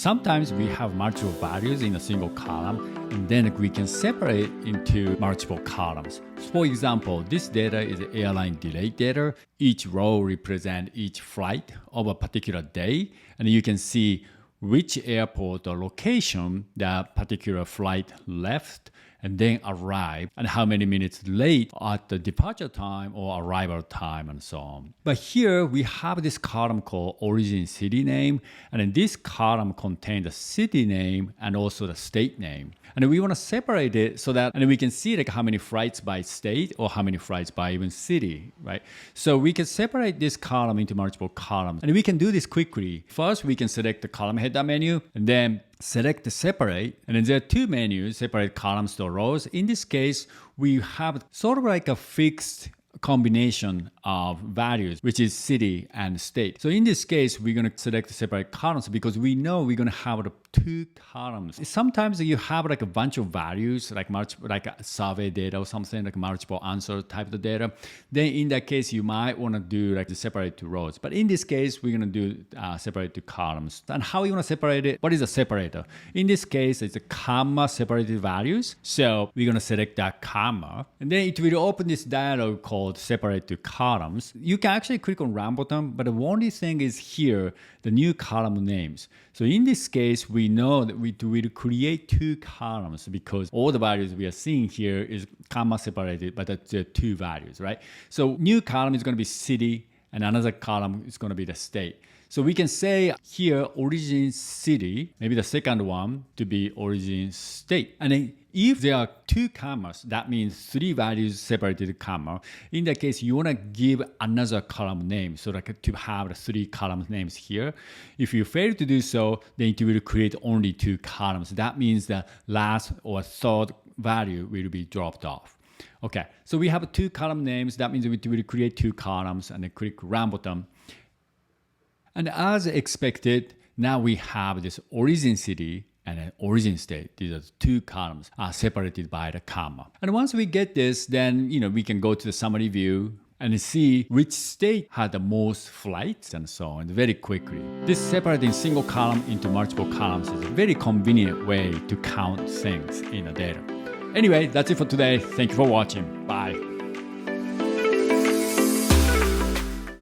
sometimes we have multiple values in a single column, and then we can separate into multiple columns. For example, this data is airline delay data. Each row represents each flight of a particular day, and you can see which airport or location that particular flight left and then arrived, and how many minutes late at the departure time or arrival time, and so on. But here we have this column called origin city name, and then this column contains the city name and also the state name. And we want to separate it so that and we can see like how many flights by state or how many flights by even city, right? So we can separate this column into multiple columns, and we can do this quickly. First, we can select the column header menu, and then select the separate, and then there are two menus, separate columns to rows. In this case, we have sort of like a fixed combination of values, which is city and state. So in this case, we're going to select separate columns because we know we're going to have the two columns. Sometimes you have like a bunch of values, like a survey data or something, like multiple answer type of data. Then in that case, you might want to do like the separate to rows. But in this case, we're going to do separate to columns. And how you want to separate it? What is a separator? In this case, it's a comma separated values. So we're going to select that comma, and then it will open this dialog called separate to columns. You can actually click on run button, but the only thing is here, the new column names. So in this case, we know that we will create two columns because all the values we are seeing here is comma separated, but that's two values, right? So new column is going to be city, and another column is going to be the state. So we can say here origin city, maybe the second one to be origin state. And then if there are two commas, that means three values separated comma. In that case, you want to give another column name, so like to have the three column names here. If you fail to do so, then it will create only two columns. That means the last or third value will be dropped off. Okay, so we have two column names. That means we will create two columns, and then click run button. And as expected, now we have this origin city and an origin state. These are the two columns are separated by the comma. And once we get this, then we can go to the summary view and see which state had the most flights and so on very quickly. This separating single column into multiple columns is a very convenient way to count things in the data. Anyway, that's it for today. Thank you for watching. Bye.